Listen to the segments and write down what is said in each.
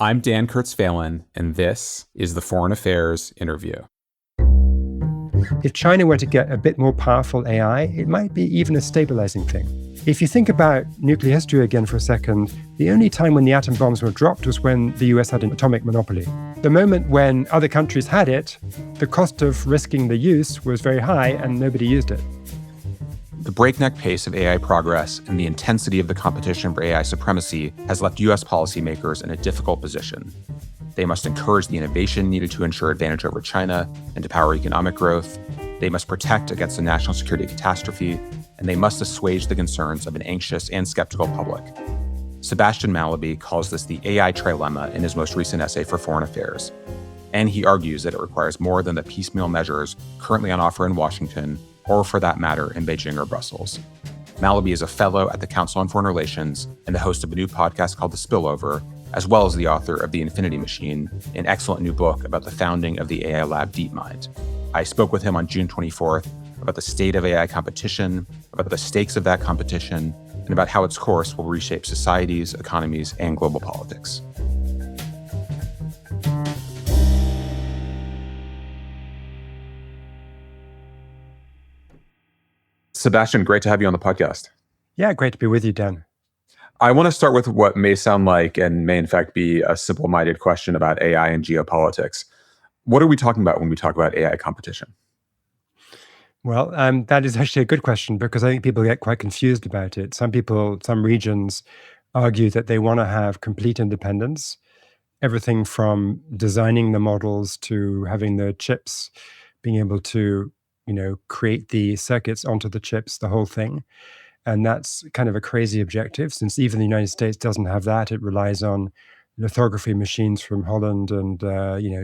I'm Dan Kurtz-Phelan, and this is the Foreign Affairs Interview. If China were to get a bit more powerful AI, it might be even a stabilizing thing. If you think about nuclear history again for a second, the only time when the atom bombs were dropped was when the US had an atomic monopoly. The moment when other countries had it, the cost of risking the use was very high and nobody used it. The breakneck pace of AI progress and the intensity of the competition for AI supremacy has left US policymakers in a difficult position. They must encourage the innovation needed to ensure advantage over China and to power economic growth. They must protect against a national security catastrophe, and they must assuage the concerns of an anxious and skeptical public. Sebastian Mallaby calls this the AI trilemma in his most recent essay for Foreign Affairs. And he argues that it requires more than the piecemeal measures currently on offer in Washington, or for that matter, in Beijing or Brussels. Mallaby is a fellow at the Council on Foreign Relations and the host of a new podcast called The Spillover, as well as the author of The Infinity Machine, an excellent new book about the founding of the AI lab DeepMind. I spoke with him on June 24th about the state of AI competition, about the stakes of that competition, and about how its course will reshape societies, economies, and global politics. Sebastian, great to have you on the podcast. Yeah, great to be with you, Dan. I want to start with what may sound like and may in fact be a simple-minded question about AI and geopolitics. What are we talking about when we talk about AI competition? Well, that is actually a good question because I think people get quite confused about it. Some regions argue that they want to have complete independence, everything from designing the models to having the chips, being able to, create the circuits onto the chips, the whole thing. And that's kind of a crazy objective since even the United States doesn't have that. It relies on lithography machines from Holland and,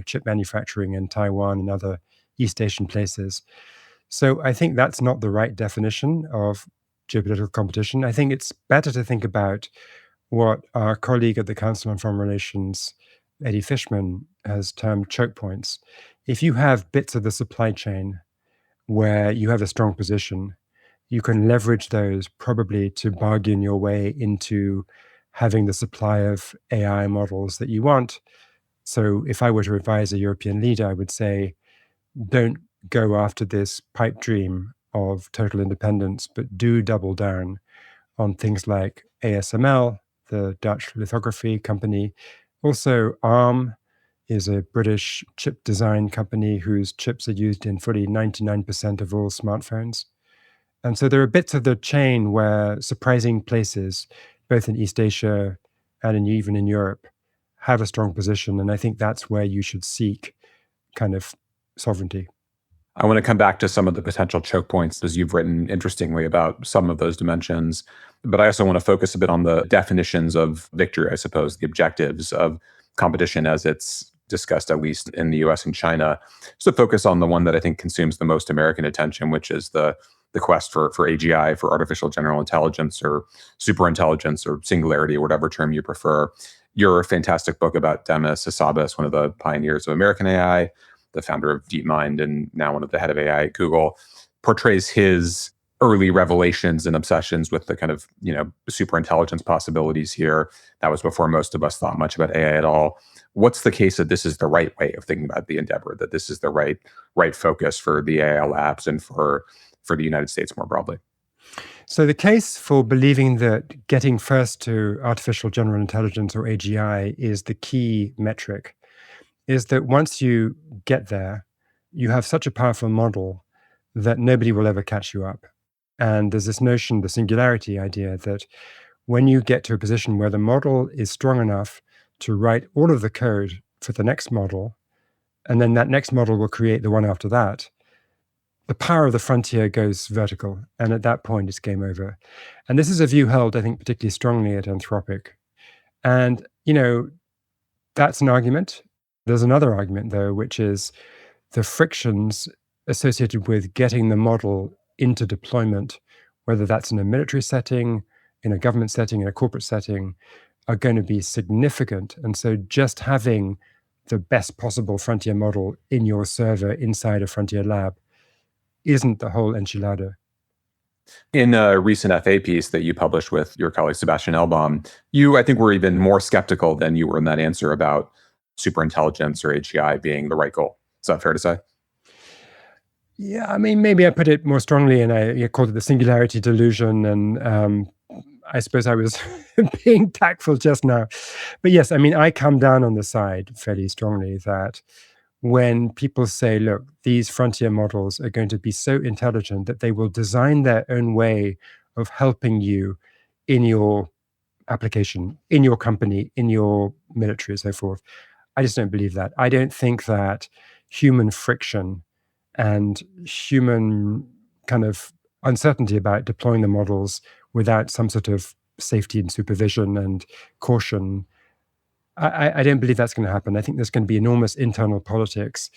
chip manufacturing in Taiwan and other East Asian places. So I think that's not the right definition of geopolitical competition. I think it's better to think about what our colleague at the Council on Foreign Relations, Eddie Fishman, has termed choke points. If you have bits of the supply chain where you have a strong position, you can leverage those probably to bargain your way into having the supply of AI models that you want. So if I were to advise a European leader, I would say, don't go after this pipe dream of total independence, but do double down on things like ASML, the Dutch lithography company. Also, ARM is a British chip design company whose chips are used in fully 99% of all smartphones. And so there are bits of the chain where surprising places, both in East Asia and even in Europe, have a strong position. And I think that's where you should seek kind of sovereignty. I want to come back to some of the potential choke points, as you've written interestingly about some of those dimensions. But I also want to focus a bit on the definitions of victory, I suppose, the objectives of competition as it's discussed, at least in the US and China. So focus on the one that I think consumes the most American attention, which is the quest for AGI, for artificial general intelligence or superintelligence or singularity, or whatever term you prefer. Your fantastic book about Demis Hassabis, one of the pioneers of American AI, the founder of DeepMind and now one of the head of AI at Google, portrays his early revelations and obsessions with the kind of, superintelligence possibilities here. That was before most of us thought much about AI at all. What's the case that this is the right way of thinking about the endeavor, that this is the right focus for the AI labs and for the United States more broadly? So the case for believing that getting first to artificial general intelligence, or AGI, is the key metric is that once you get there, you have such a powerful model that nobody will ever catch you up. And there's this notion, the singularity idea, that when you get to a position where the model is strong enough to write all of the code for the next model, and then that next model will create the one after that, the power of the frontier goes vertical. And at that point, it's game over. And this is a view held, I think, particularly strongly at Anthropic. And, that's an argument. There's another argument, though, which is the frictions associated with getting the model into deployment, whether that's in a military setting, in a government setting, in a corporate setting, are going to be significant. And so just having the best possible frontier model in your server inside a frontier lab isn't the whole enchilada. In a recent FA piece that you published with your colleague Sebastian Mallaby, you, I think, were even more skeptical than you were in that answer about superintelligence or AGI being the right goal. Is that fair to say? Yeah, I mean, maybe I put it more strongly, and I called it the singularity delusion, and I suppose I was being tactful just now. But yes, I mean, I come down on the side fairly strongly that when people say, look, these frontier models are going to be so intelligent that they will design their own way of helping you in your application, in your company, in your military, and so forth. I just don't believe that. I don't think that human friction and human kind of uncertainty about deploying the models without some sort of safety and supervision and caution, I don't believe that's going to happen. I think there's going to be enormous internal politics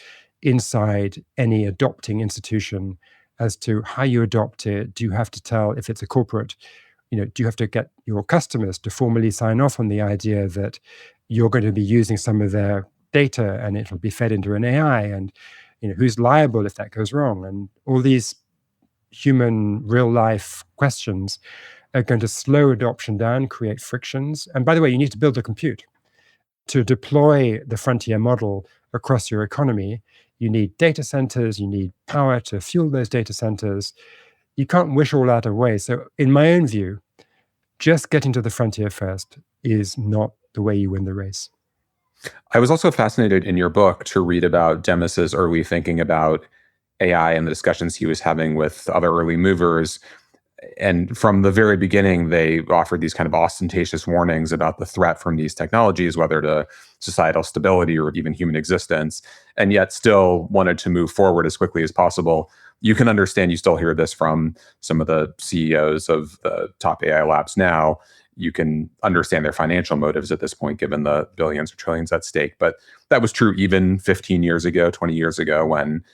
inside any adopting institution as to how you adopt it. Do you have to tell if it's a corporate, do you have to get your customers to formally sign off on the idea that you're going to be using some of their data and it'll be fed into an AI, and who's liable if that goes wrong, and all these human real life questions are going to slow adoption down, create frictions. And by the way, you need to build the compute to deploy the frontier model across your economy. You need data centers, you need power to fuel those data centers. You can't wish all that away. So in my own view, just getting to the frontier first is not the way you win the race. I was also fascinated in your book to read about Demis's early thinking about AI and the discussions he was having with other early movers. And from the very beginning, they offered these kind of ostentatious warnings about the threat from these technologies, whether to societal stability or even human existence, and yet still wanted to move forward as quickly as possible. You can understand, you still hear this from some of the CEOs of the top AI labs now. You can understand their financial motives at this point, given the billions or trillions at stake. But that was true even 15 years ago, 20 years ago, when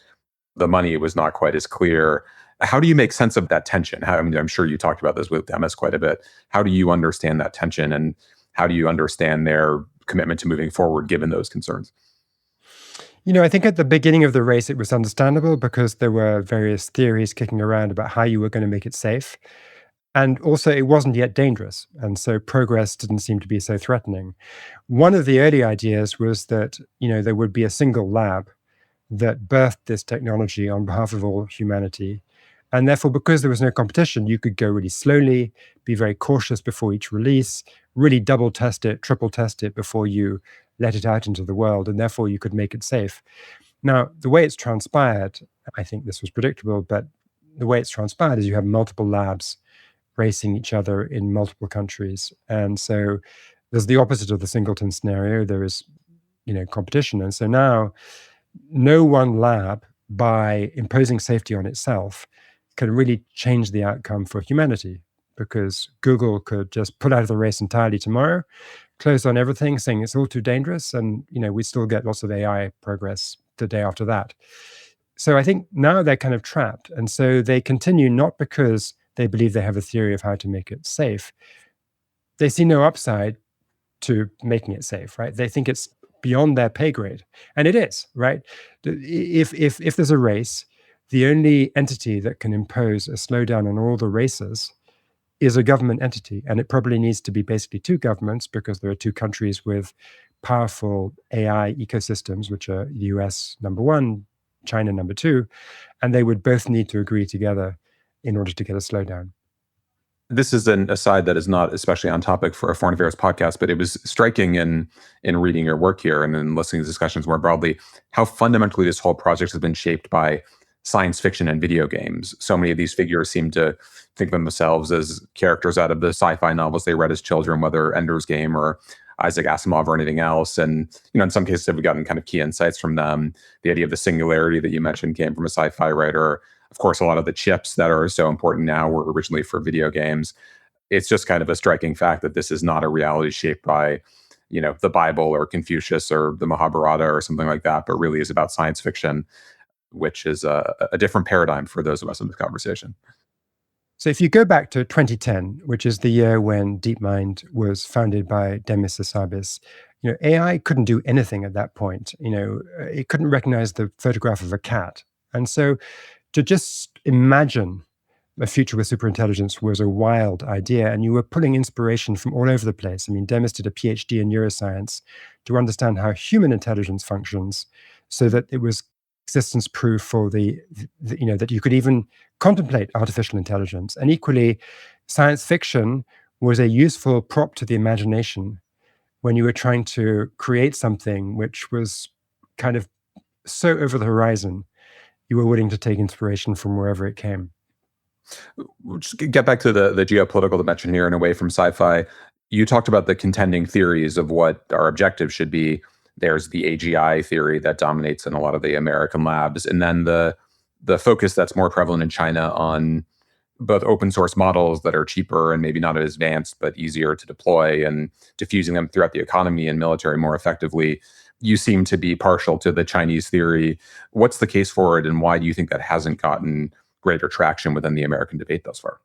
the money was not quite as clear. How do you make sense of that tension? I mean, I'm sure you talked about this with Demis quite a bit. How do you understand that tension, and how do you understand their commitment to moving forward given those concerns? I think at the beginning of the race, it was understandable because there were various theories kicking around about how you were going to make it safe. And also, it wasn't yet dangerous. And so progress didn't seem to be so threatening. One of the early ideas was that, there would be a single lab that birthed this technology on behalf of all humanity. And therefore, because there was no competition, you could go really slowly, be very cautious before each release, really double test it, triple test it before you let it out into the world. And therefore, you could make it safe. Now, the way it's transpired, I think this was predictable, but the way it's transpired is you have multiple labs racing each other in multiple countries. And so there's the opposite of the singleton scenario. There is, competition. And so now no one lab, by imposing safety on itself, can really change the outcome for humanity, because Google could just pull out of the race entirely tomorrow, close on everything, saying it's all too dangerous, and we still get lots of AI progress the day after that. So I think now they're kind of trapped, and so they continue not because they believe they have a theory of how to make it safe. They see no upside to making it safe, right? They think it's beyond their pay grade, and it is, right? If there's a race, the only entity that can impose a slowdown on all the races is a government entity, and it probably needs to be basically two governments, because there are two countries with powerful AI ecosystems, which are US number one, China number two, and they would both need to agree together in order to get a slowdown. This is an aside that is not especially on topic for a foreign affairs podcast, but it was striking in reading your work here and then listening to discussions more broadly, how fundamentally this whole project has been shaped by science fiction and video games. So many of these figures seem to think of themselves as characters out of the sci-fi novels they read as children, whether Ender's Game or Isaac Asimov or anything else. And, in some cases, have gotten kind of key insights from them. The idea of the singularity that you mentioned came from a sci-fi writer. Of course, a lot of the chips that are so important now were originally for video games. It's just kind of a striking fact that this is not a reality shaped by, the Bible or Confucius or the Mahabharata or something like that, but really is about science fiction, which is a different paradigm for those of us in this conversation. So if you go back to 2010, which is the year when DeepMind was founded by Demis Hassabis, AI couldn't do anything at that point. It couldn't recognize the photograph of a cat. And so to just imagine a future with superintelligence was a wild idea, and you were pulling inspiration from all over the place. I mean, Demis did a PhD in neuroscience to understand how human intelligence functions, so that it was existence proof for that you could even contemplate artificial intelligence. And equally, science fiction was a useful prop to the imagination when you were trying to create something which was kind of so over the horizon, you were willing to take inspiration from wherever it came. We'll just get back to the geopolitical dimension here and away from sci-fi. You talked about the contending theories of what our objectives should be. There's the AGI theory that dominates in a lot of the American labs, and then the focus that's more prevalent in China on both open source models that are cheaper and maybe not as advanced, but easier to deploy, and diffusing them throughout the economy and military more effectively. You seem to be partial to the Chinese theory. What's the case for it, and why do you think that hasn't gotten greater traction within the American debate thus far?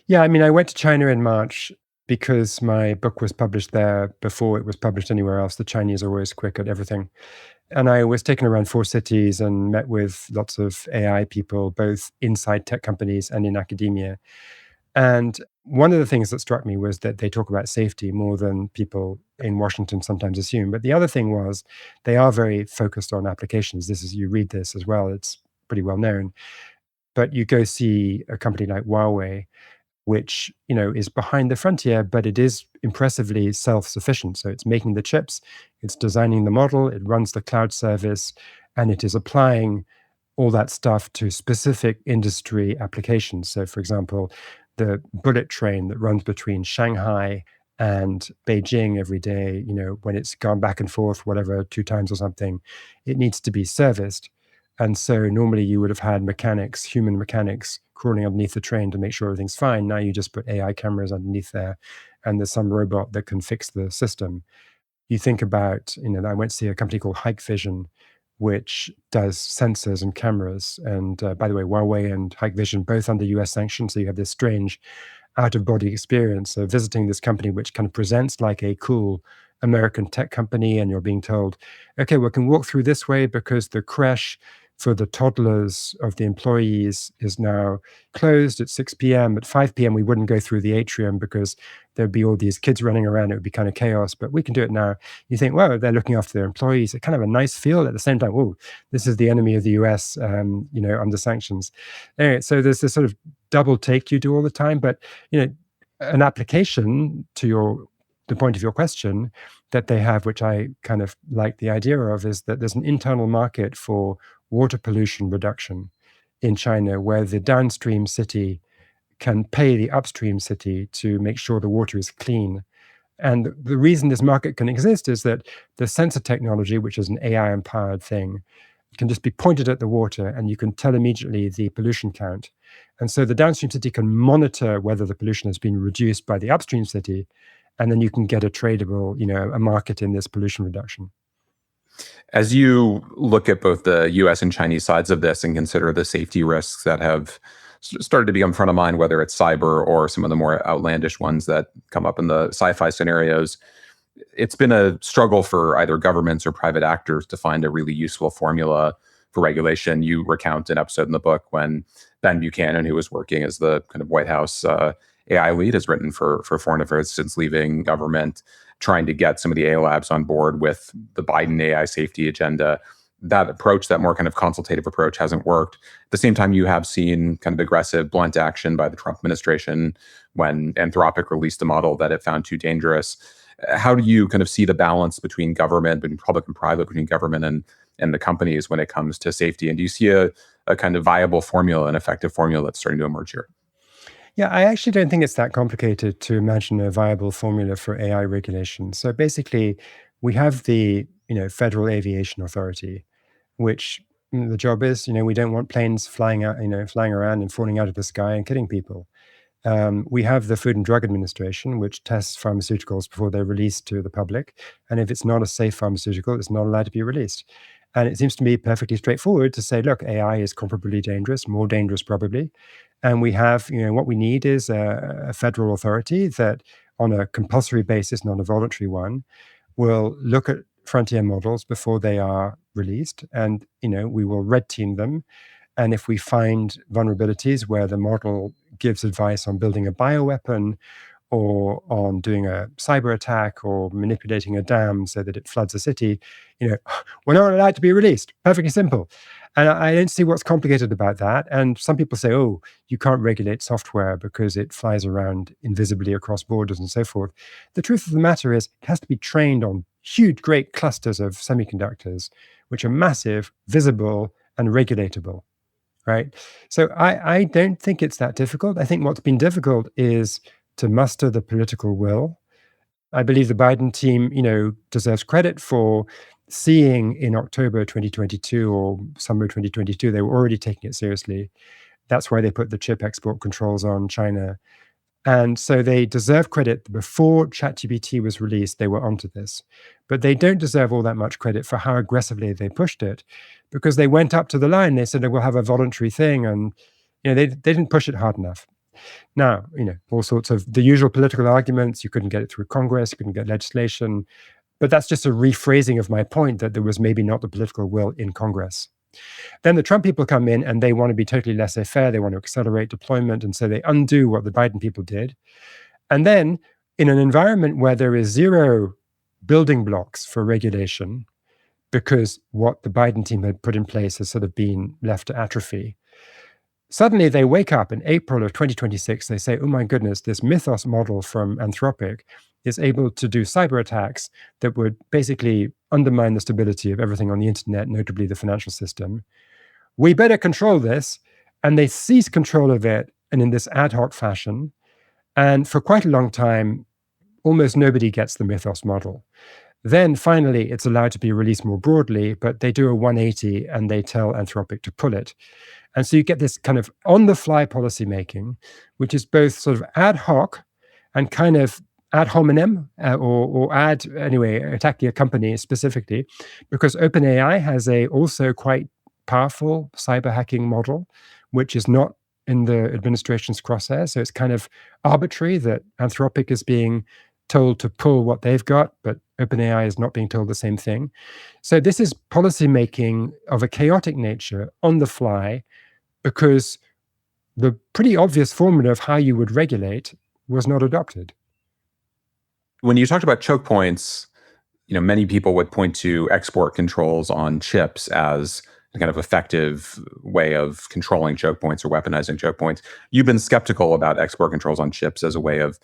Yeah, I mean, I went to China in March because my book was published there before it was published anywhere else. The Chinese are always quick at everything. And I was taken around 4 cities and met with lots of AI people, both inside tech companies and in academia. And one of the things that struck me was that they talk about safety more than people in Washington sometimes assume. But the other thing was they are very focused on applications. You read this as well, it's pretty well known. But you go see a company like Huawei, which is behind the frontier, but it is impressively self-sufficient. So it's making the chips, it's designing the model, it runs the cloud service, and it is applying all that stuff to specific industry applications. So, for example, the bullet train that runs between Shanghai and Beijing every day, when it's gone back and forth, whatever, 2 times or something, it needs to be serviced. And so normally you would have had mechanics, human mechanics, crawling underneath the train to make sure everything's fine. Now you just put AI cameras underneath there, and there's some robot that can fix the system. You think about, I went to see a company called Hikvision, which does sensors and cameras. And by the way, Huawei and Hikvision both under US sanctions. So you have this strange out-of-body experience of visiting this company, which kind of presents like a cool American tech company, and you're being told, okay, we can walk through this way because the creche for the toddlers of the employees is now closed at 6 p.m. At 5 p.m., we wouldn't go through the atrium because there'd be all these kids running around. It would be kind of chaos, but we can do it now. You think, well, they're looking after their employees. It kind of a nice feel at the same time. Oh, this is the enemy of the US, under sanctions. Anyway, so there's this sort of double take you do all the time. But, an application to the point of your question that they have, which I kind of like the idea of, is that there's an internal market for water pollution reduction in China, where the downstream city can pay the upstream city to make sure the water is clean. And the reason this market can exist is that the sensor technology, which is an AI-empowered thing, can just be pointed at the water, and you can tell immediately the pollution count. And so the downstream city can monitor whether the pollution has been reduced by the upstream city, and then you can get a tradable, a market in this pollution reduction. As you look at both the US and Chinese sides of this and consider the safety risks that have started to become front of mind, whether it's cyber or some of the more outlandish ones that come up in the sci-fi scenarios, it's been a struggle for either governments or private actors to find a really useful formula for regulation. You recount an episode in the book when Ben Buchanan, who was working as the kind of White House AI lead, has written for Foreign Affairs since leaving government, trying to get some of the AI labs on board with the Biden AI safety agenda. That approach, that more kind of consultative approach, hasn't worked. At the same time, you have seen kind of aggressive, blunt action by the Trump administration when Anthropic released a model that it found too dangerous. How do you kind of see the balance between government, between public and private, between government and the companies when it comes to safety? And do you see a kind of viable formula, an effective formula that's starting to emerge here? Yeah, I actually don't think it's that complicated to imagine a viable formula for AI regulation. So basically, we have the Federal Aviation Authority, which the job is, we don't want planes flying out, flying around and falling out of the sky and killing people. We have the Food and Drug Administration, which tests pharmaceuticals before they're released to the public. And if it's not a safe pharmaceutical, it's not allowed to be released. And it seems to me perfectly straightforward to say, look, AI is comparably dangerous, more dangerous probably. And we have, what we need is a federal authority that on a compulsory basis, not a voluntary one, will look at frontier models before they are released. And, we will red team them. And if we find vulnerabilities where the model gives advice on building a bioweapon or on doing a cyber attack or manipulating a dam so that it floods a city, we're not allowed to be released. Perfectly simple. And I don't see what's complicated about that. And some people say, oh, you can't regulate software because it flies around invisibly across borders and so forth. The truth of the matter is it has to be trained on huge, great clusters of semiconductors, which are massive, visible, and regulatable, right? So I don't think it's that difficult. I think what's been difficult is to muster the political will. I believe the Biden team, deserves credit for seeing in October 2022 or summer 2022, they were already taking it seriously. That's why they put the chip export controls on China. And so they deserve credit. Before ChatGPT was released, they were onto this. But they don't deserve all that much credit for how aggressively they pushed it, because they went up to the line. They said, we'll have a voluntary thing. And they didn't push it hard enough. Now, all sorts of the usual political arguments. You couldn't get it through Congress, you couldn't get legislation. But that's just a rephrasing of my point that there was maybe not the political will in Congress. Then the Trump people come in and they want to be totally laissez-faire. They want to accelerate deployment. And so they undo what the Biden people did. And then in an environment where there is zero building blocks for regulation, because what the Biden team had put in place has sort of been left to atrophy, suddenly they wake up in April of 2026. They say, oh my goodness, this Mythos model from Anthropic is able to do cyber attacks that would basically undermine the stability of everything on the internet, notably the financial system. We better control this. And they seize control of it, and in this ad hoc fashion. And for quite a long time, almost nobody gets the Mythos model. Then finally, it's allowed to be released more broadly, but they do a 180 and they tell Anthropic to pull it. And so you get this kind of on-the-fly policymaking, which is both sort of ad hoc and kind of ad hominem, attacking a company specifically, because OpenAI has a also quite powerful cyber hacking model, which is not in the administration's crosshair. So it's kind of arbitrary that Anthropic is being told to pull what they've got, but OpenAI is not being told the same thing. So this is policymaking of a chaotic nature on the fly, because the pretty obvious formula of how you would regulate was not adopted. When you talked about choke points, many people would point to export controls on chips as a kind of effective way of controlling choke points or weaponizing choke points. You've been skeptical about export controls on chips as a way of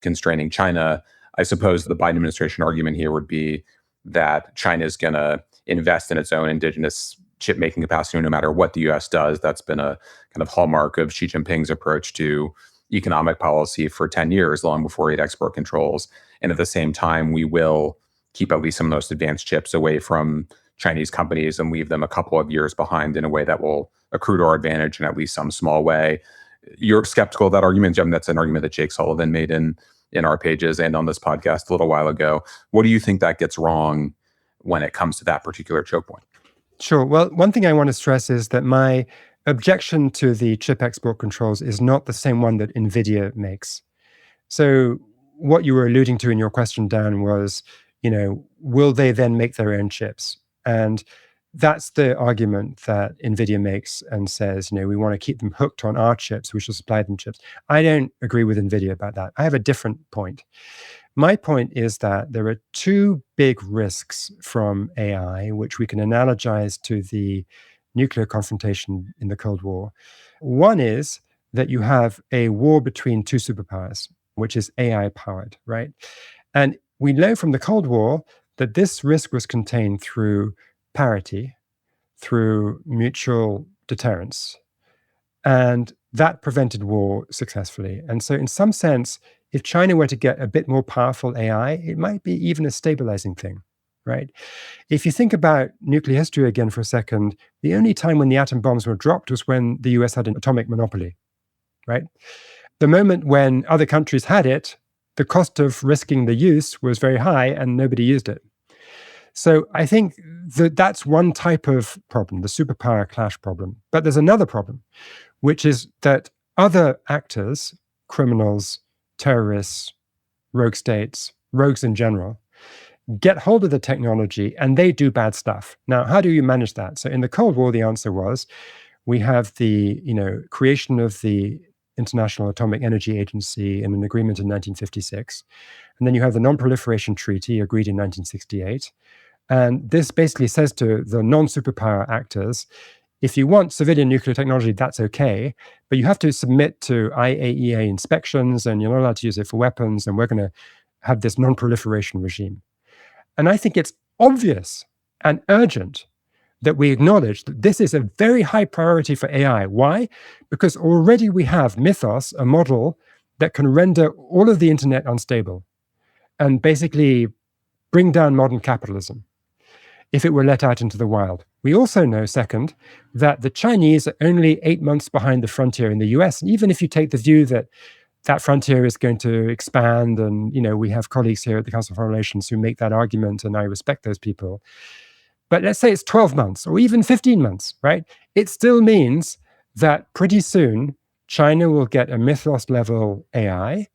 constraining China. I suppose the Biden administration argument here would be that China is going to invest in its own indigenous chip making capacity no matter what the U.S. does. That's been a kind of hallmark of Xi Jinping's approach to economic policy for 10 years, long before he had export controls. And at the same time, we will keep at least some of those advanced chips away from Chinese companies and leave them a couple of years behind in a way that will accrue to our advantage in at least some small way. You're skeptical of that argument, Jim. That's an argument that Jake Sullivan made in our pages and on this podcast a little while ago. What do you think that gets wrong when it comes to that particular choke point? Sure. Well, one thing I want to stress is that my objection to the chip export controls is not the same one that NVIDIA makes. So what you were alluding to in your question, Dan, was, will they then make their own chips? And that's the argument that NVIDIA makes and says, we want to keep them hooked on our chips. We should supply them chips. I don't agree with NVIDIA about that. I have a different point. My point is that there are two big risks from AI, which we can analogize to the nuclear confrontation in the Cold War. One is that you have a war between two superpowers, which is AI powered, right? And we know from the Cold War that this risk was contained through parity, through mutual deterrence, and that prevented war successfully. And so in some sense, if China were to get a bit more powerful AI, it might be even a stabilizing thing, right? If you think about nuclear history again for a second, the only time when the atom bombs were dropped was when the US had an atomic monopoly, right? The moment when other countries had it, the cost of risking the use was very high and nobody used it. So I think that that's one type of problem, the superpower clash problem. But there's another problem, which is that other actors, criminals, terrorists, rogue states, rogues in general, get hold of the technology and they do bad stuff. Now, how do you manage that? So in the Cold War, the answer was, We have the creation of the International Atomic Energy Agency in an agreement in 1956. And then you have the Non-Proliferation Treaty agreed in 1968. And this basically says to the non-superpower actors, if you want civilian nuclear technology, that's okay, but you have to submit to IAEA inspections, and you're not allowed to use it for weapons, and we're going to have this non-proliferation regime. And I think it's obvious and urgent that we acknowledge that this is a very high priority for AI. Why? Because already we have Mythos, a model that can render all of the internet unstable and basically bring down modern capitalism if it were let out into the wild. We also know, second, that the Chinese are only 8 months behind the frontier in the US. And even if you take the view that that frontier is going to expand, and we have colleagues here at the Council on Foreign Relations who make that argument, and I respect those people. But let's say it's 12 months or even 15 months, right? It still means that pretty soon China will get a Mythos-level AI,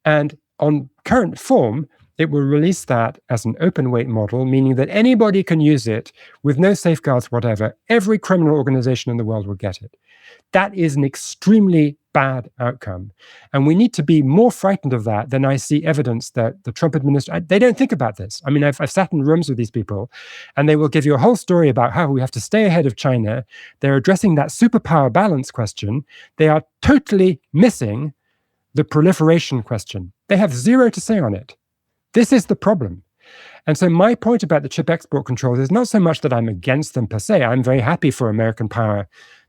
and on current form, it will release that as an open-weight model, meaning that anybody can use it with no safeguards whatever. Every criminal organization in the world will get it. That is an extremely bad outcome. And we need to be more frightened of that than I see evidence that the Trump administration, they don't think about this. I mean, I've sat in rooms with these people, and they will give you a whole story about how we have to stay ahead of China. They're addressing that superpower balance question. They are totally missing the proliferation question. They have zero to say on it. This is the problem. And so my point about the chip export controls is not so much that I'm against them per se. I'm very happy for American power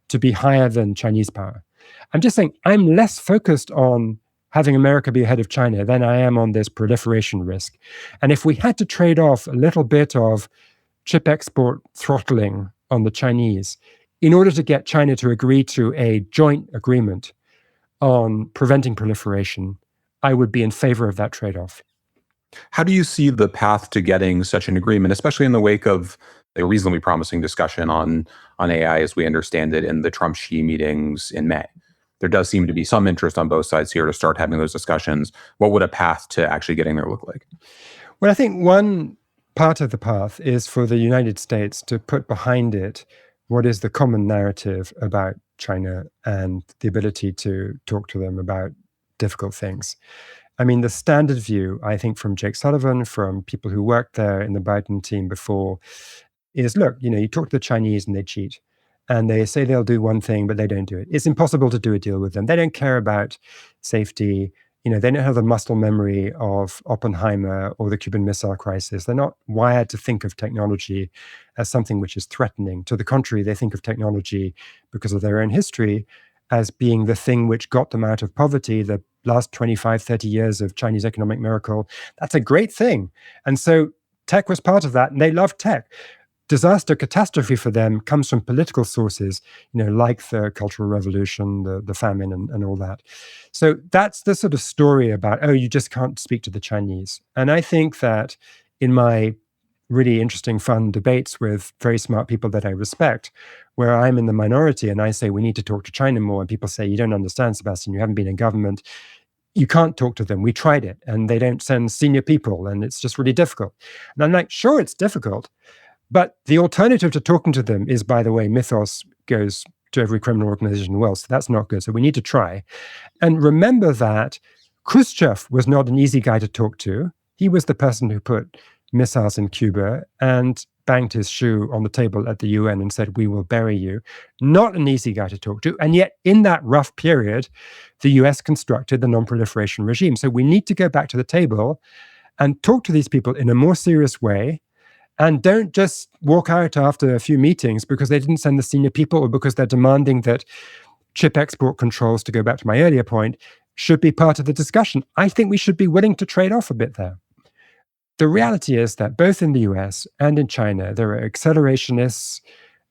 to be higher than Chinese power. I'm just saying I'm less focused on having America be ahead of China than I am on this proliferation risk. And if we had to trade off a little bit of chip export throttling on the Chinese in order to get China to agree to a joint agreement on preventing proliferation, I would be in favor of that trade-off. How do you see the path to getting such an agreement, especially in the wake of a reasonably promising discussion on AI as we understand it in the Trump-Xi meetings in May? There does seem to be some interest on both sides here to start having those discussions. What would a path to actually getting there look like? Well, I think one part of the path is for the United States to put behind it what is the common narrative about China and the ability to talk to them about difficult things. I mean, the standard view, I think, from Jake Sullivan, from people who worked there in the Biden team before, is, look, you talk to the Chinese and they cheat. And they say they'll do one thing, but they don't do it. It's impossible to do a deal with them. They don't care about safety. They don't have the muscle memory of Oppenheimer or the Cuban Missile Crisis. They're not wired to think of technology as something which is threatening. To the contrary, they think of technology, because of their own history, as being the thing which got them out of poverty, the last 25, 30 years of Chinese economic miracle. That's a great thing. And so tech was part of that, and they loved tech. Disaster, catastrophe for them comes from political sources, like the Cultural Revolution, the famine, and all that. So that's the sort of story about, you just can't speak to the Chinese. And I think that in my really interesting, fun debates with very smart people that I respect, where I'm in the minority and I say, we need to talk to China more, and people say, you don't understand, Sebastian, you haven't been in government. You can't talk to them. We tried it, and they don't send senior people, and it's just really difficult. And I'm like, sure, it's difficult. But the alternative to talking to them is, by the way, Mythos goes to every criminal organization in the world. So that's not good. So we need to try. And remember that Khrushchev was not an easy guy to talk to. He was the person who put missiles in Cuba and banged his shoe on the table at the UN and said, we will bury you. Not an easy guy to talk to. And yet in that rough period, the US constructed the non-proliferation regime. So we need to go back to the table and talk to these people in a more serious way. And don't just walk out after a few meetings because they didn't send the senior people, or because they're demanding that chip export controls, to go back to my earlier point, should be part of the discussion. I think we should be willing to trade off a bit there. The reality is that both in the US and in China, there are accelerationists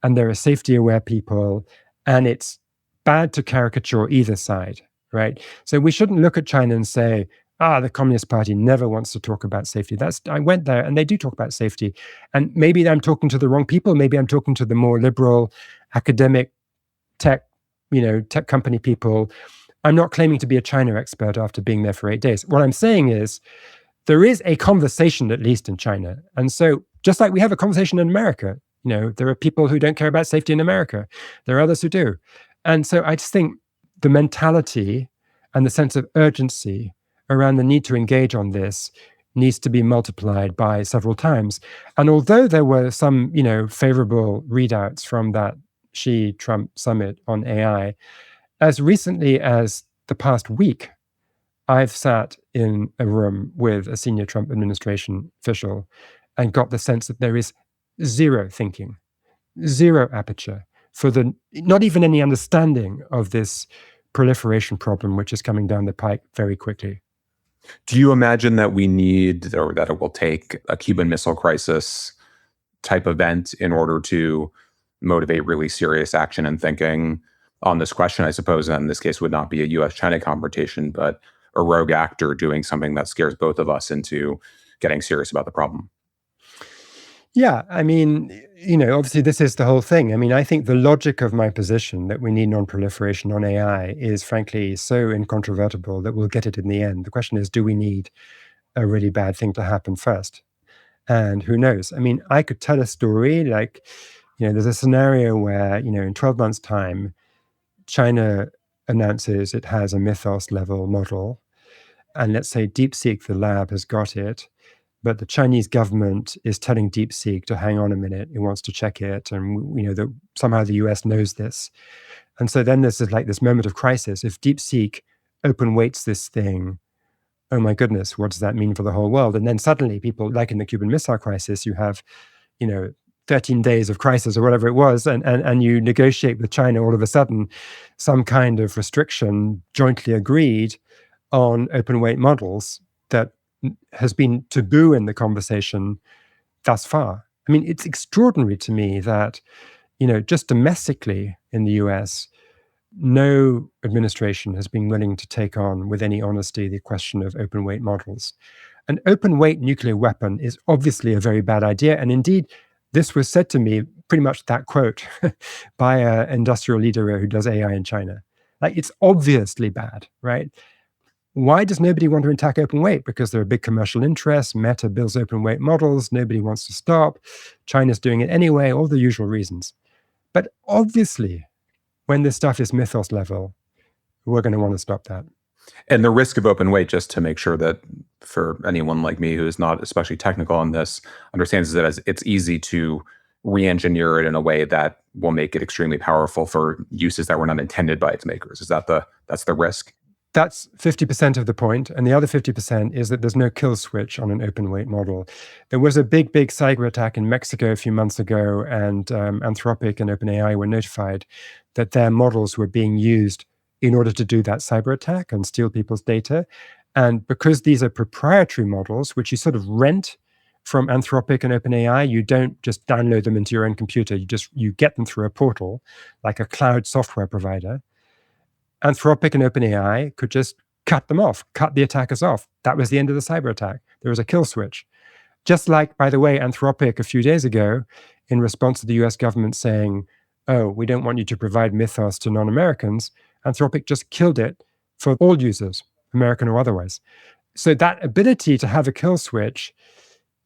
and there are safety-aware people, and it's bad to caricature either side, right? So we shouldn't look at China and say, the Communist Party never wants to talk about safety. I went there and they do talk about safety. And maybe I'm talking to the wrong people. Maybe I'm talking to the more liberal, academic, tech company people. I'm not claiming to be a China expert after being there for 8 days. What I'm saying is there is a conversation, at least in China. And so just like we have a conversation in America, There are people who don't care about safety in America. There are others who do. And so I just think the mentality and the sense of urgency around the need to engage on this needs to be multiplied by several times. And although there were some, favorable readouts from that Xi-Trump summit on AI, as recently as the past week, I've sat in a room with a senior Trump administration official and got the sense that there is zero thinking, zero aperture for not even any understanding of this proliferation problem, which is coming down the pike very quickly. Do you imagine that we need, or that it will take, a Cuban Missile Crisis type event in order to motivate really serious action and thinking on this question? I suppose in this case would not be a US-China confrontation, but a rogue actor doing something that scares both of us into getting serious about the problem. Yeah, obviously this is the whole thing. I think the logic of my position that we need non-proliferation on AI is frankly so incontrovertible that we'll get it in the end. The question is, do we need a really bad thing to happen first? And who knows? I could tell a story like, there's a scenario where, in 12 months' time, China announces it has a Mythos level model. And let's say DeepSeek, the lab, has got it. But the Chinese government is telling DeepSeek to hang on a minute. It wants to check it. And, somehow the US knows this. And so then there's this moment of crisis. If DeepSeek open weights this thing, oh my goodness, what does that mean for the whole world? And then suddenly people, like in the Cuban Missile Crisis, you have, 13 days of crisis or whatever it was, and you negotiate with China all of a sudden some kind of restriction jointly agreed on open weight models that has been taboo in the conversation thus far. It's extraordinary to me that, just domestically in the US, no administration has been willing to take on with any honesty the question of open weight models. An open weight nuclear weapon is obviously a very bad idea. And indeed, this was said to me, pretty much that quote, by an industrial leader who does AI in China. It's obviously bad, right? Why does nobody want to attack open weight? Because there are big commercial interests. Meta builds open weight models. Nobody wants to stop. China's doing it anyway, all the usual reasons. But obviously, when this stuff is Mythos level, we're going to want to stop that. And the risk of open weight, just to make sure that for anyone like me who is not especially technical on this, understands that it's easy to re-engineer it in a way that will make it extremely powerful for uses that were not intended by its makers. That's the risk? That's 50% of the point. And the other 50% is that there's no kill switch on an open weight model. There was a big cyber attack in Mexico a few months ago, and Anthropic and OpenAI were notified that their models were being used in order to do that cyber attack and steal people's data. And because these are proprietary models, which you sort of rent from Anthropic and OpenAI, you don't just download them into your own computer. You get them through a portal, like a cloud software provider. Anthropic and OpenAI could just cut them off, cut the attackers off. That was the end of the cyber attack. There was a kill switch. Just like, by the way, Anthropic a few days ago, in response to the US government saying, oh, we don't want you to provide Mythos to non-Americans, Anthropic just killed it for all users, American or otherwise. So that ability to have a kill switch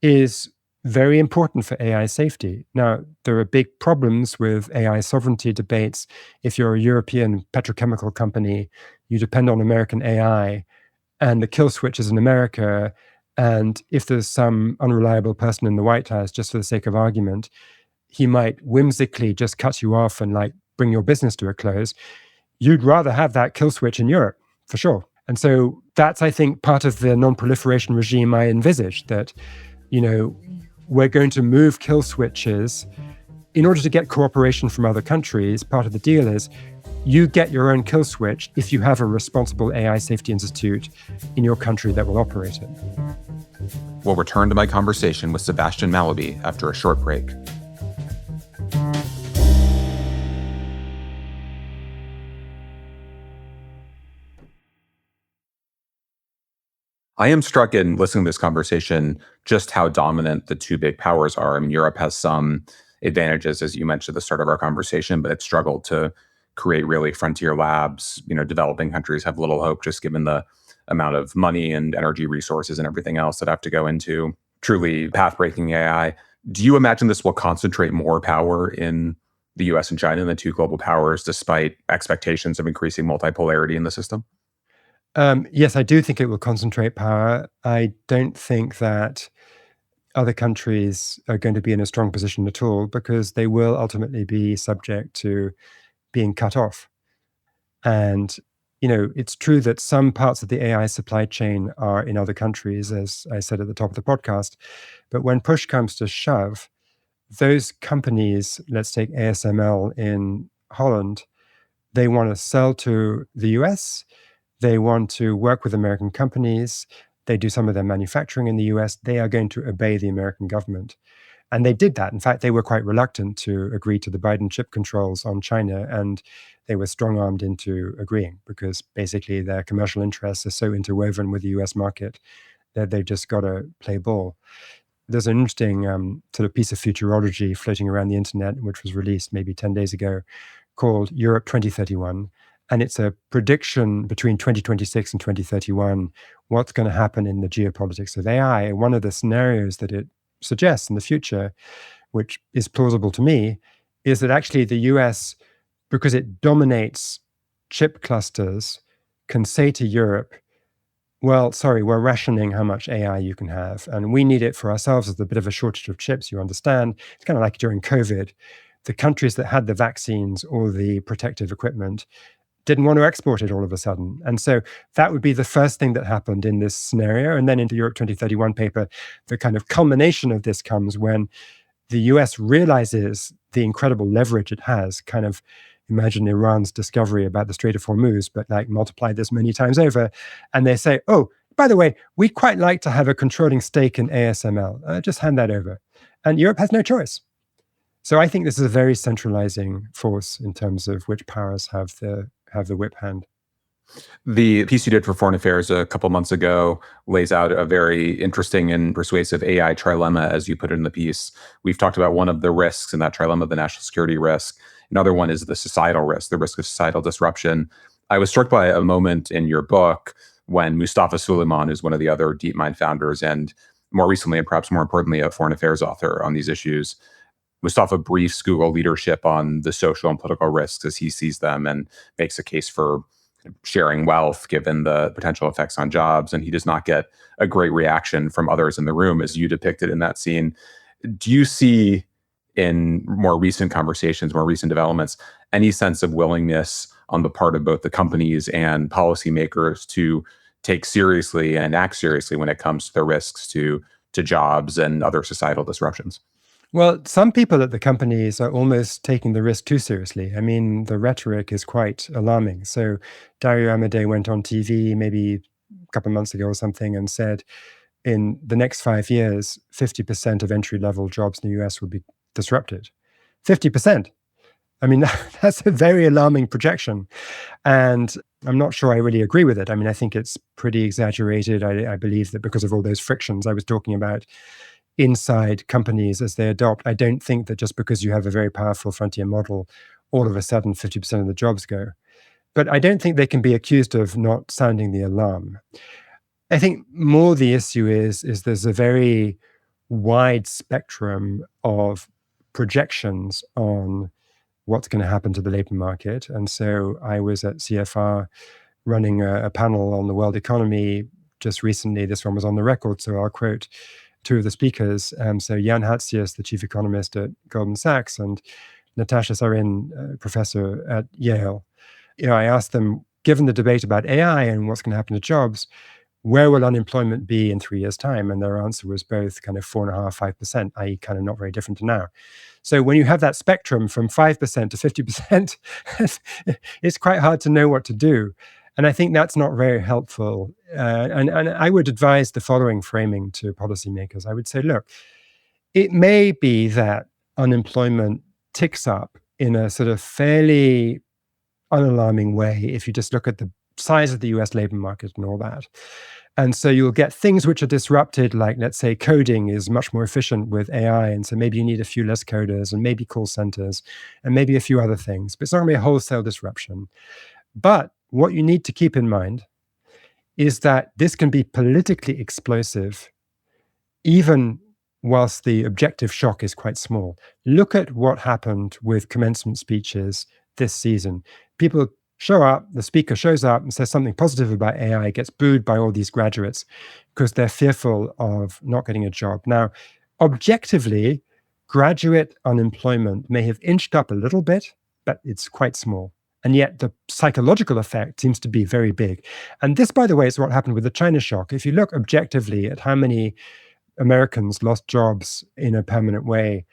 is very important for AI safety. Now, there are big problems with AI sovereignty debates. If you're a European petrochemical company, you depend on American AI, and the kill switch is in America. And if there's some unreliable person in the White House, just for the sake of argument, he might whimsically just cut you off and bring your business to a close. You'd rather have that kill switch in Europe, for sure. And so that's, I think, part of the non-proliferation regime I envisaged, that, we're going to move kill switches in order to get cooperation from other countries. Part of the deal is you get your own kill switch if you have a responsible AI safety institute in your country that will operate it. We'll return to my conversation with Sebastian Mallaby after a short break. I am struck in listening to this conversation just how dominant the two big powers are. Europe has some advantages, as you mentioned at the start of our conversation, but it's struggled to create really frontier labs. Developing countries have little hope just given the amount of money and energy resources and everything else that have to go into truly path-breaking AI. Do you imagine this will concentrate more power in the US and China, the two global powers, despite expectations of increasing multipolarity in the system? Yes, I do think it will concentrate power. I don't think that other countries are going to be in a strong position at all because they will ultimately be subject to being cut off. And, it's true that some parts of the AI supply chain are in other countries, as I said at the top of the podcast. But when push comes to shove, those companies, let's take ASML in Holland, they want to sell to the US. They want to work with American companies. They do some of their manufacturing in the US. They are going to obey the American government. And they did that. In fact, they were quite reluctant to agree to the Biden chip controls on China, and they were strong armed into agreeing because basically their commercial interests are so interwoven with the US market that they've just got to play ball. There's an interesting sort of piece of futurology floating around the internet, which was released maybe 10 days ago, called Europe 2031. And it's a prediction between 2026 and 2031, what's going to happen in the geopolitics of AI. And one of the scenarios that it suggests in the future, which is plausible to me, is that actually the US, because it dominates chip clusters, can say to Europe, well, sorry, we're rationing how much AI you can have. And we need it for ourselves. There's a bit of a shortage of chips, you understand. It's kind of like during COVID. The countries that had the vaccines or the protective equipment didn't want to export it all of a sudden. And so that would be the first thing that happened in this scenario. And then in the Europe 2031 paper, the kind of culmination of this comes when the US realizes the incredible leverage it has. Kind of imagine Iran's discovery about the Strait of Hormuz, but like multiply this many times over. And they say, oh, by the way, we'd quite like to have a controlling stake in ASML. Just hand that over. And Europe has no choice. So I think this is a very centralizing force in terms of which powers have the whip hand. The piece you did for Foreign Affairs a couple months ago lays out a very interesting and persuasive AI trilemma, as you put it in the piece. We've talked about one of the risks in that trilemma, the national security risk. Another one is the societal risk, the risk of societal disruption. I was struck by a moment in your book when Mustafa Suleyman, who's one of the other DeepMind founders, and more recently, and perhaps more importantly, a foreign affairs author on these issues, Mustafa briefs Google leadership on the social and political risks as he sees them and makes a case for sharing wealth given the potential effects on jobs. And he does not get a great reaction from others in the room, as you depicted in that scene. Do you see in more recent conversations, more recent developments, any sense of willingness on the part of both the companies and policymakers to take seriously and act seriously when it comes to the risks to jobs and other societal disruptions? Well, some people at the companies are almost taking the risk too seriously. I mean, the rhetoric is quite alarming. So Dario Amodei went on TV maybe a couple of months ago or something and said in the next 5 years, 50% of entry-level jobs in the US will be disrupted. 50%. I mean, that's a very alarming projection. And I'm not sure I really agree with it. I mean, I think it's pretty exaggerated. I believe that because of all those frictions I was talking about inside companies as they adopt, I don't think that just because you have a very powerful frontier model, all of a sudden 50% of the jobs go. But I don't think they can be accused of not sounding the alarm. I think more the issue is there's a very wide spectrum of projections on what's going to happen to the labor market. And so I was at CFR running a panel on the world economy just recently. This one was on the record, so I'll quote two of the speakers. So Jan Hatzius, the chief economist at Goldman Sachs, and Natasha Sarin, professor at Yale. I asked them, given the debate about AI and what's going to happen to jobs, where will unemployment be in 3 years' time? And their answer was both kind of 4.5%, 5%, i.e. kind of not very different to now. So when you have that spectrum from 5% to 50%, it's quite hard to know what to do. And I think that's not very helpful. And I would advise the following framing to policymakers. I would say, look, it may be that unemployment ticks up in a sort of fairly unalarming way if you just look at the size of the US labor market and all that. And so you'll get things which are disrupted, like let's say coding is much more efficient with AI. And so maybe you need a few less coders and maybe call centers and maybe a few other things, but it's not going to be a wholesale disruption. But what you need to keep in mind is that this can be politically explosive, even whilst the objective shock is quite small. Look at what happened with commencement speeches this season. People show up, the speaker shows up and says something positive about AI, gets booed by all these graduates because they're fearful of not getting a job. Now, objectively, graduate unemployment may have inched up a little bit, but it's quite small. And yet the psychological effect seems to be very big. And this, by the way, is what happened with the China shock. If you look objectively at how many Americans lost jobs in a permanent way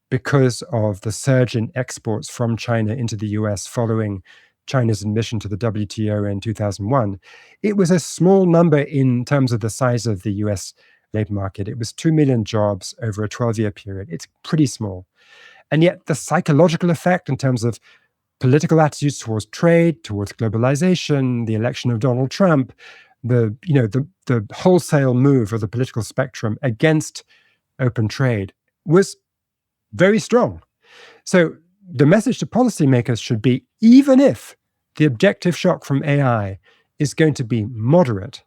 because of the surge in exports from China into the US following China's admission to the WTO in 2001, it was a small number in terms of the size of the US labor market. It was 2 million jobs over a 12-year period. It's pretty small. And yet the psychological effect in terms of political attitudes towards trade, towards globalization, the election of Donald Trump, the wholesale move of the political spectrum against open trade was very strong. So the message to policymakers should be, even if the objective shock from AI is going to be moderate,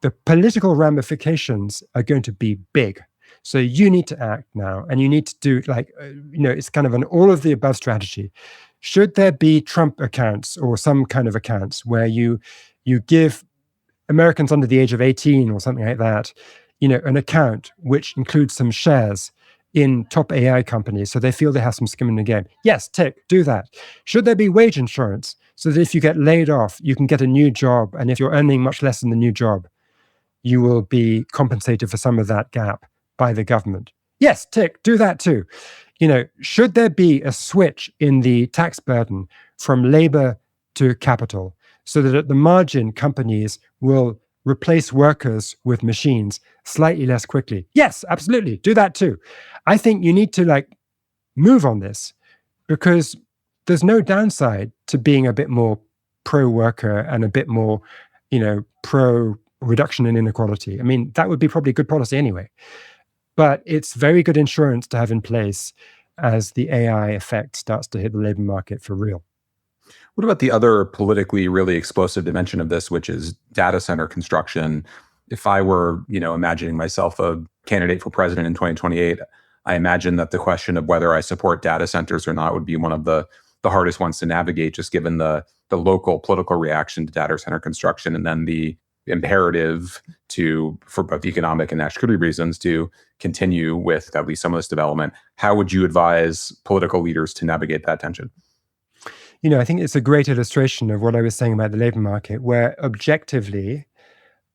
the political ramifications are going to be big. So you need to act now, and you need to do it's kind of an all of the above strategy. Should there be Trump accounts or some kind of accounts where you give Americans under the age of 18 or something like that, an account which includes some shares in top AI companies so they feel they have some skin in the game? Yes, tick, do that. Should there be wage insurance so that if you get laid off, you can get a new job, and if you're earning much less than the new job, you will be compensated for some of that gap by the government? Yes, tick, do that too. Should there be a switch in the tax burden from labor to capital so that at the margin companies will replace workers with machines slightly less quickly? Yes, absolutely, do that too. I think you need to move on this, because there's no downside to being a bit more pro-worker and a bit more, pro-reduction in inequality. I mean, that would be probably good policy anyway. But it's very good insurance to have in place as the AI effect starts to hit the labor market for real. What about the other politically really explosive dimension of this, which is data center construction? If I were, imagining myself a candidate for president in 2028, I imagine that the question of whether I support data centers or not would be one of the hardest ones to navigate, just given the local political reaction to data center construction, and then the imperative for both economic and national security reasons, to continue with at least some of this development. How would you advise political leaders to navigate that tension? I think it's a great illustration of what I was saying about the labor market, where objectively,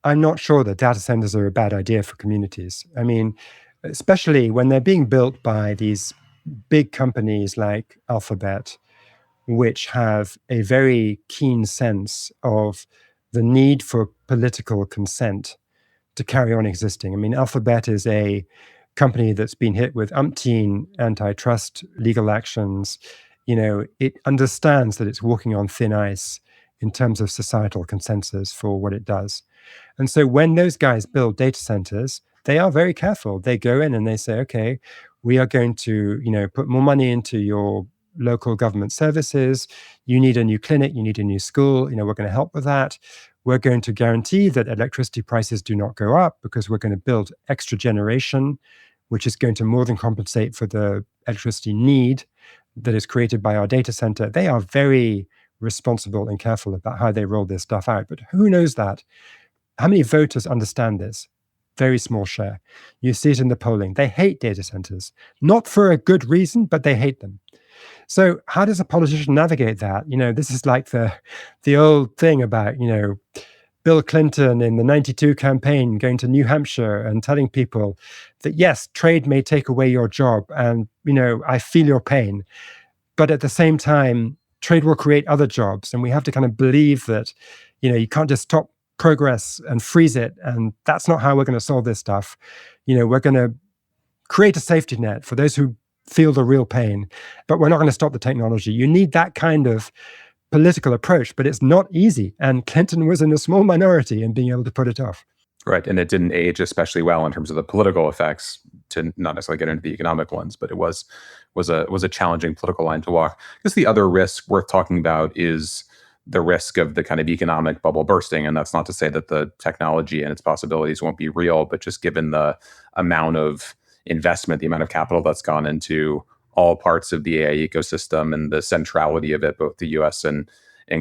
I'm not sure that data centers are a bad idea for communities. I mean, especially when they're being built by these big companies like Alphabet, which have a very keen sense of the need for political consent to carry on existing. I mean, Alphabet is a company that's been hit with umpteen antitrust legal actions. It understands that it's walking on thin ice in terms of societal consensus for what it does. And so when those guys build data centers, they are very careful. They go in and they say, okay, we are going to, put more money into your local government services. You need a new clinic, you need a new school, we're going to help with that. We're going to guarantee that electricity prices do not go up because we're going to build extra generation, which is going to more than compensate for the electricity need that is created by our data center. They are very responsible and careful about how they roll this stuff out. But who knows that? How many voters understand this? Very small share. You see it in the polling. They hate data centers, not for a good reason, but they hate them. So how does a politician navigate that? This is like the old thing about, Bill Clinton in the 92 campaign going to New Hampshire and telling people that, yes, trade may take away your job. And, I feel your pain. But at the same time, trade will create other jobs. And we have to kind of believe that, you can't just stop progress and freeze it. And that's not how we're going to solve this stuff. We're going to create a safety net for those who feel the real pain, but we're not going to stop the technology. You need that kind of political approach, but it's not easy. And Clinton was in a small minority in being able to put it off. Right. And it didn't age especially well in terms of the political effects, to not necessarily get into the economic ones, but it was a challenging political line to walk. I guess the other risk worth talking about is the risk of the kind of economic bubble bursting. And that's not to say that the technology and its possibilities won't be real, but just given the amount of investment, the amount of capital that's gone into all parts of the AI ecosystem and the centrality of it, both the US and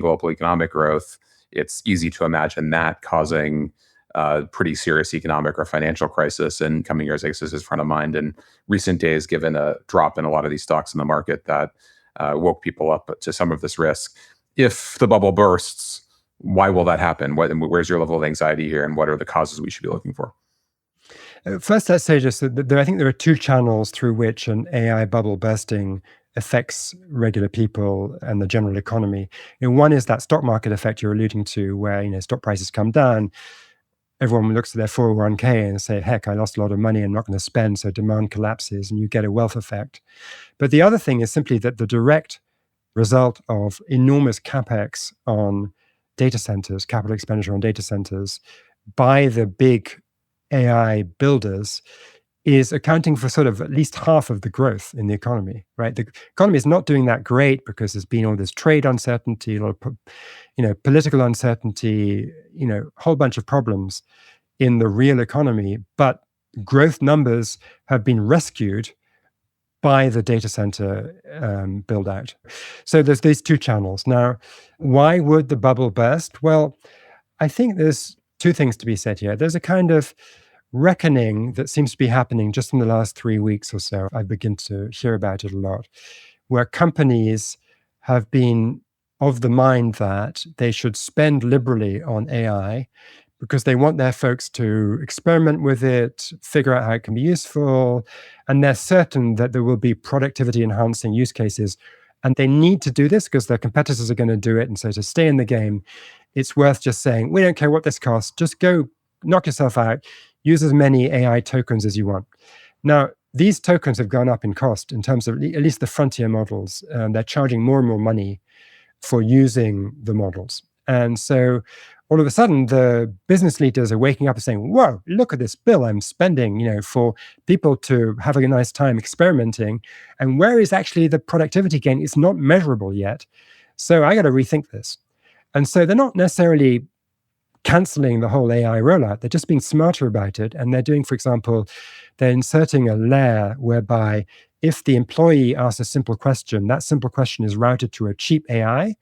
global economic growth, it's easy to imagine that causing a pretty serious economic or financial crisis in coming years. I guess this is front of mind in recent days, given a drop in a lot of these stocks in the market that woke people up to some of this risk. If the bubble bursts, why will that happen? Where's your level of anxiety here, and what are the causes we should be looking for? First, let's say just that I think there are two channels through which an AI bubble bursting affects regular people and the general economy. One is that stock market effect you're alluding to, where stock prices come down. Everyone looks at their 401k and say, heck, I lost a lot of money, I'm not going to spend, so demand collapses, and you get a wealth effect. But the other thing is simply that the direct result of enormous capex on data centers, capital expenditure on data centers, by the big AI builders is accounting for sort of at least half of the growth in the economy, right? The economy is not doing that great because there's been all this trade uncertainty, a lot of political uncertainty, a whole bunch of problems in the real economy. But growth numbers have been rescued by the data center build out. So there's these two channels. Now, why would the bubble burst? Well, I think there's two things to be said here. There's a kind of reckoning that seems to be happening just in the last 3 weeks or so. I begin to hear about it a lot, where companies have been of the mind that they should spend liberally on AI because they want their folks to experiment with it, figure out how it can be useful, and they're certain that there will be productivity enhancing use cases. And they need to do this because their competitors are going to do it. And so to stay in the game, it's worth just saying, we don't care what this costs, just go knock yourself out, use as many AI tokens as you want. Now, these tokens have gone up in cost in terms of at least the frontier models. They're charging more and more money for using the models. And so all of a sudden, the business leaders are waking up and saying, whoa, look at this bill I'm spending, for people to have a nice time experimenting. And where is actually the productivity gain? It's not measurable yet. So I got to rethink this. And so they're not necessarily canceling the whole AI rollout. They're just being smarter about it. And they're doing, for example, they're inserting a layer whereby if the employee asks a simple question, that simple question is routed to a cheap AI.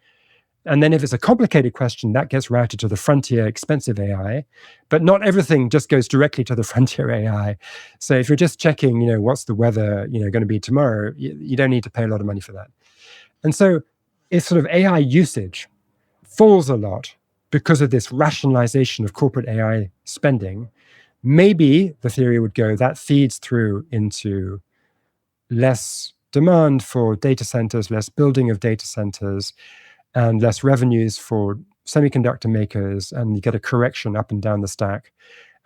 And then if it's a complicated question, that gets routed to the frontier expensive AI. But not everything just goes directly to the frontier AI. So if you're just checking, what's the weather, going to be tomorrow, you don't need to pay a lot of money for that. And so if sort of AI usage falls a lot because of this rationalization of corporate AI spending, maybe the theory would go that feeds through into less demand for data centers, less building of data centers, and less revenues for semiconductor makers, and you get a correction up and down the stack.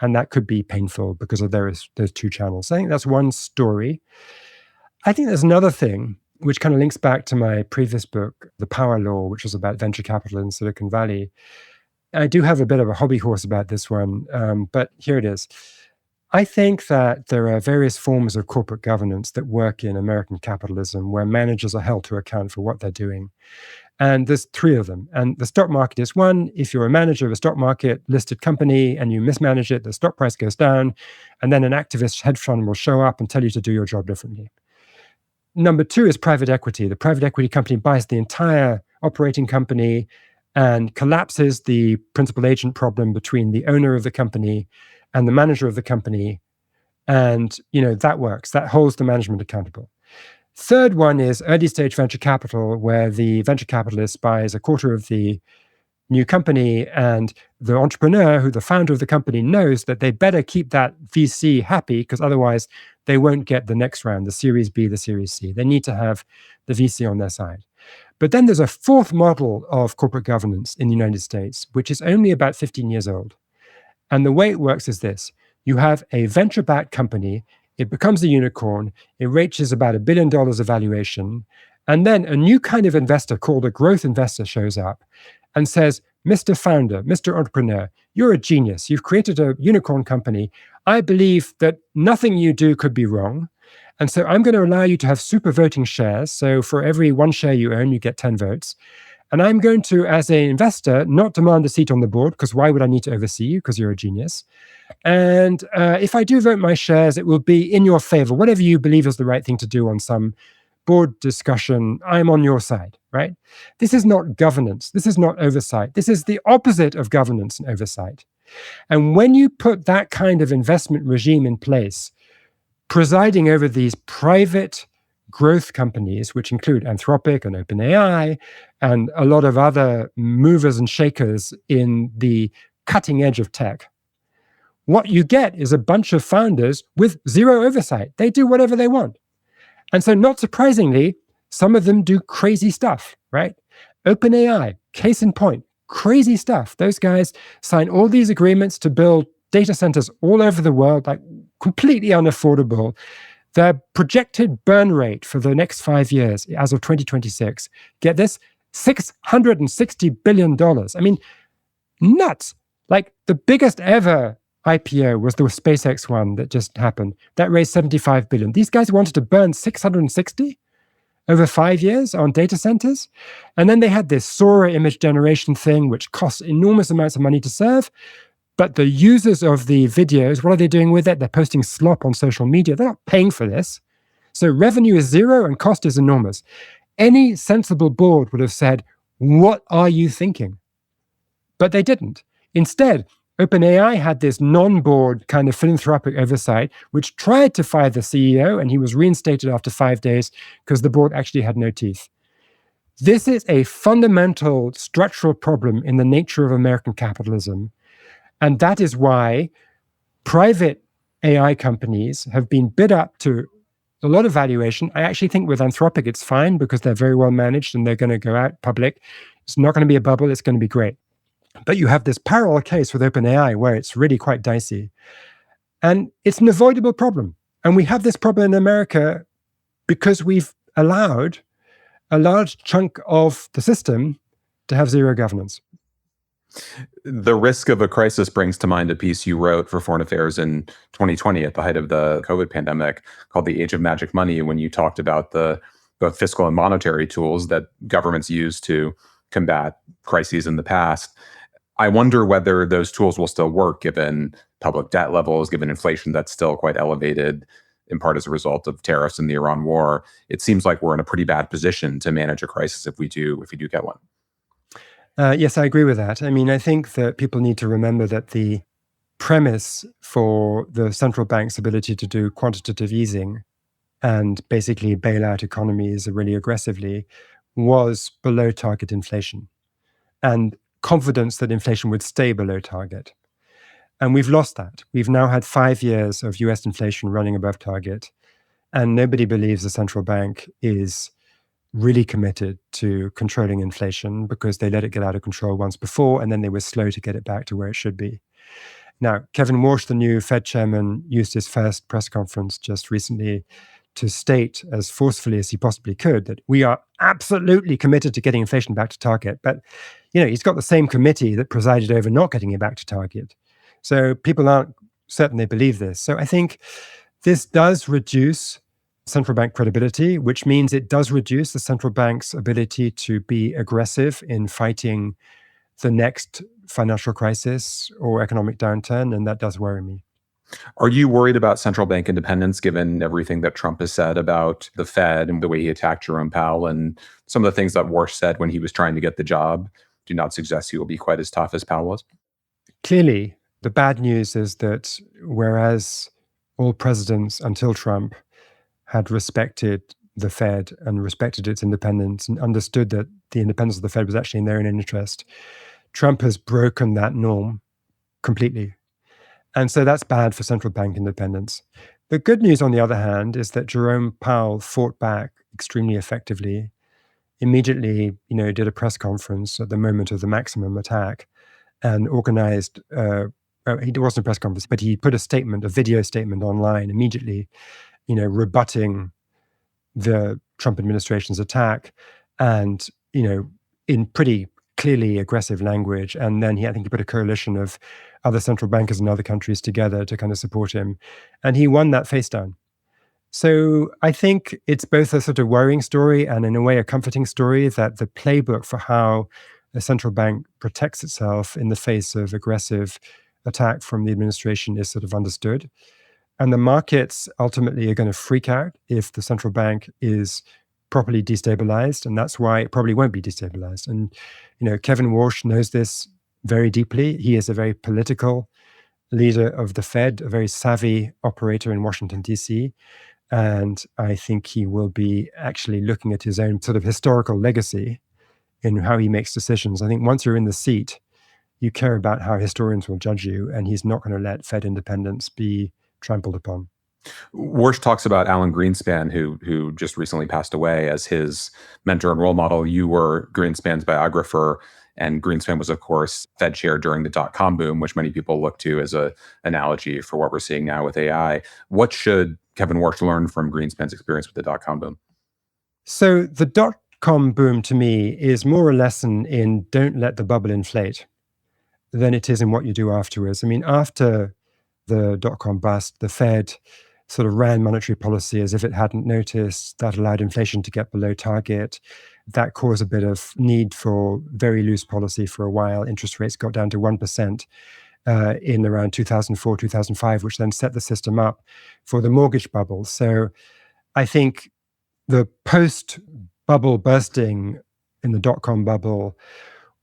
And that could be painful because of those two channels. I think that's one story. I think there's another thing which kind of links back to my previous book, The Power Law, which was about venture capital in Silicon Valley. I do have a bit of a hobby horse about this one, but here it is. I think that there are various forms of corporate governance that work in American capitalism where managers are held to account for what they're doing. And there's three of them. And the stock market is one. If you're a manager of a stock market listed company and you mismanage it, the stock price goes down, and then an activist hedge fund will show up and tell you to do your job differently. Number two is private equity. The private equity company buys the entire operating company and collapses the principal agent problem between the owner of the company and the manager of the company. And, that works. That holds the management accountable. Third one is early stage venture capital, where the venture capitalist buys a quarter of the new company, and the entrepreneur, who the founder of the company, knows that they better keep that VC happy because otherwise they won't get the next round, the Series B, the Series C. They need to have the VC on their side. But then there's a fourth model of corporate governance in the United States, which is only about 15 years old. And the way it works is this. You have a venture-backed company. It becomes a unicorn. It reaches about $1 billion of valuation. And then a new kind of investor called a growth investor shows up and says, Mr. Founder, Mr. Entrepreneur, you're a genius. You've created a unicorn company. I believe that nothing you do could be wrong. And so I'm going to allow you to have super voting shares. So for every one share you own, you get 10 votes. And I'm going to, as an investor, not demand a seat on the board, because why would I need to oversee you? Because you're a genius. And if I do vote my shares, it will be in your favor. Whatever you believe is the right thing to do on some board discussion, I'm on your side, right? This is not governance. This is not oversight. This is the opposite of governance and oversight. And when you put that kind of investment regime in place, presiding over these private growth companies, which include Anthropic and OpenAI and a lot of other movers and shakers in the cutting edge of tech, what you get is a bunch of founders with zero oversight. They do whatever they want. And so, not surprisingly, some of them do crazy stuff, right? OpenAI, case in point, crazy stuff. Those guys sign all these agreements to build data centers all over the world, like completely unaffordable. Their projected burn rate for the next 5 years, as of 2026, get this, $660 billion. I mean, nuts. Like the biggest ever IPO was the SpaceX one that just happened. That raised $75 billion. These guys wanted to burn 660 over 5 years on data centers. And then they had this Sora image generation thing, which costs enormous amounts of money to serve. But the users of the videos, what are they doing with it? They're posting slop on social media. They're not paying for this. So revenue is zero and cost is enormous. Any sensible board would have said, what are you thinking? But they didn't. Instead, OpenAI had this non-board kind of philanthropic oversight, which tried to fire the CEO, and he was reinstated after 5 days because the board actually had no teeth. This is a fundamental structural problem in the nature of American capitalism. And that is why private AI companies have been bid up to a lot of valuation. I actually think with Anthropic, it's fine because they're very well managed and they're going to go out public. It's not going to be a bubble. It's going to be great. But you have this parallel case with OpenAI where it's really quite dicey. And it's an avoidable problem. And we have this problem in America because we've allowed a large chunk of the system to have zero governance. The risk of a crisis brings to mind a piece you wrote for Foreign Affairs in 2020 at the height of the COVID pandemic called The Age of Magic Money, when you talked about the both fiscal and monetary tools that governments use to combat crises in the past. I wonder whether those tools will still work given public debt levels, given inflation that's still quite elevated, in part as a result of tariffs and the Iran war. It seems like we're in a pretty bad position to manage a crisis if we do get one. Yes, I agree with that. I mean, I think that people need to remember that the premise for the central bank's ability to do quantitative easing and basically bail out economies really aggressively was below target inflation and confidence that inflation would stay below target. And we've lost that. We've now had 5 years of US inflation running above target, and nobody believes the central bank is really committed to controlling inflation because they let it get out of control once before, and then they were slow to get it back to where it should be. Now, Kevin Warsh, the new Fed chairman, used his first press conference just recently to state as forcefully as he possibly could that we are absolutely committed to getting inflation back to target. But, he's got the same committee that presided over not getting it back to target. So people aren't certain they believe this. So I think this does reduce central bank credibility, which means it does reduce the central bank's ability to be aggressive in fighting the next financial crisis or economic downturn, and that does worry me. Are you worried about central bank independence given everything that Trump has said about the Fed and the way he attacked Jerome Powell and some of the things that Warsh said when he was trying to get the job do not suggest he will be quite as tough as Powell was? Clearly, the bad news is that whereas all presidents until Trump had respected the Fed and respected its independence and understood that the independence of the Fed was actually in their own interest, Trump has broken that norm completely. And so that's bad for central bank independence. The good news, on the other hand, is that Jerome Powell fought back extremely effectively, immediately, did a press conference at the moment of the maximum attack and organized, it wasn't a press conference, but he put a video statement online immediately, rebutting the Trump administration's attack and, in pretty clearly aggressive language. And then I think he put a coalition of other central bankers in other countries together to kind of support him. And he won that face down. So I think it's both a sort of worrying story and, in a way, a comforting story that the playbook for how a central bank protects itself in the face of aggressive attack from the administration is sort of understood. And the markets ultimately are going to freak out if the central bank is properly destabilized. And that's why it probably won't be destabilized. And, Kevin Walsh knows this very deeply. He is a very political leader of the Fed, a very savvy operator in Washington, D.C. And I think he will be actually looking at his own sort of historical legacy in how he makes decisions. I think once you're in the seat, you care about how historians will judge you, and he's not going to let Fed independence be trampled upon. Warsh talks about Alan Greenspan, who just recently passed away, as his mentor and role model. You were Greenspan's biographer, and Greenspan was, of course, Fed chair during the dot-com boom, which many people look to as an analogy for what we're seeing now with AI. What should Kevin Warsh learn from Greenspan's experience with the dot-com boom? So the dot-com boom, to me, is more a lesson in don't let the bubble inflate than it is in what you do afterwards. I mean, after the dot-com bust, the Fed sort of ran monetary policy as if it hadn't noticed. That allowed inflation to get below target. That caused a bit of need for very loose policy for a while. Interest rates got down to 1% in around 2004, 2005, which then set the system up for the mortgage bubble. So I think the post-bubble bursting in the dot-com bubble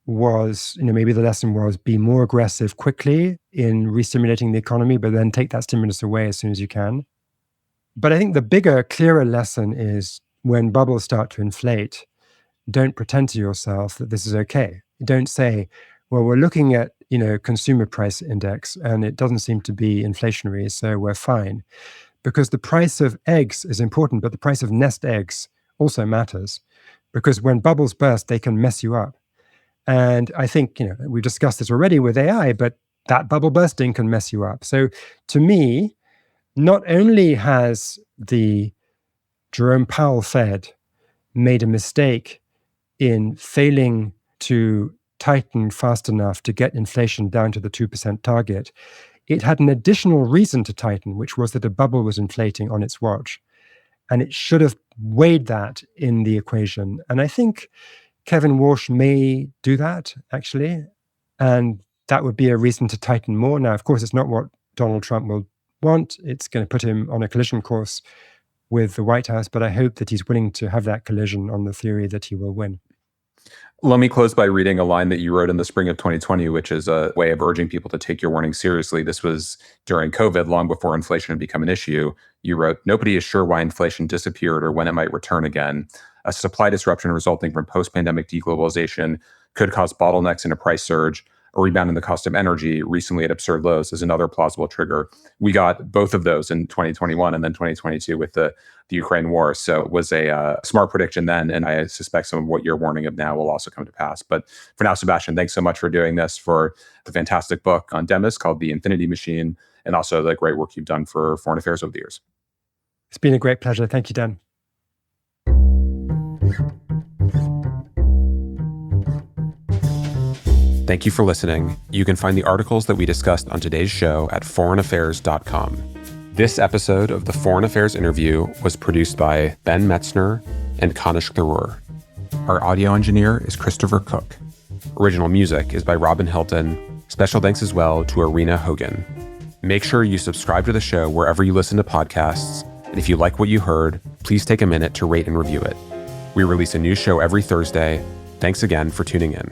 was, maybe the lesson was be more aggressive quickly in re-stimulating the economy, but then take that stimulus away as soon as you can. But I think the bigger, clearer lesson is when bubbles start to inflate, don't pretend to yourself that this is okay. Don't say, well, we're looking at, consumer price index and it doesn't seem to be inflationary, so we're fine. Because the price of eggs is important, but the price of nest eggs also matters. Because when bubbles burst, they can mess you up. And I think, we've discussed this already with AI, but that bubble bursting can mess you up. So to me, not only has the Jerome Powell Fed made a mistake in failing to tighten fast enough to get inflation down to the 2% target, it had an additional reason to tighten, which was that a bubble was inflating on its watch. And it should have weighed that in the equation. And I think Kevin Walsh may do that, actually. And that would be a reason to tighten more. Now, of course, it's not what Donald Trump will want. It's going to put him on a collision course with the White House, but I hope that he's willing to have that collision on the theory that he will win. Let me close by reading a line that you wrote in the spring of 2020, which is a way of urging people to take your warning seriously. This was during COVID, long before inflation had become an issue. You wrote, "Nobody is sure why inflation disappeared or when it might return again. A supply disruption resulting from post-pandemic deglobalization could cause bottlenecks and a price surge. A rebound in the cost of energy, recently at absurd lows, is another plausible trigger." We got both of those in 2021 and then 2022 with the Ukraine war. So it was a smart prediction then, and I suspect some of what you're warning of now will also come to pass. But for now, Sebastian, thanks so much for doing this, for the fantastic book on Demis called The Infinity Machine, and also the great work you've done for foreign affairs over the years. It's been a great pleasure. Thank you, Dan. Thank you for listening. You can find the articles that we discussed on today's show at foreignaffairs.com. This episode of the Foreign Affairs Interview was produced by Ben Metzner and Kanish Tharoor. Our audio engineer is Christopher Cook. Original music is by Robin Hilton. Special thanks as well to Arena Hogan. Make sure you subscribe to the show wherever you listen to podcasts, and if you like what you heard, please take a minute to rate and review it. We release a new show every Thursday. Thanks again for tuning in.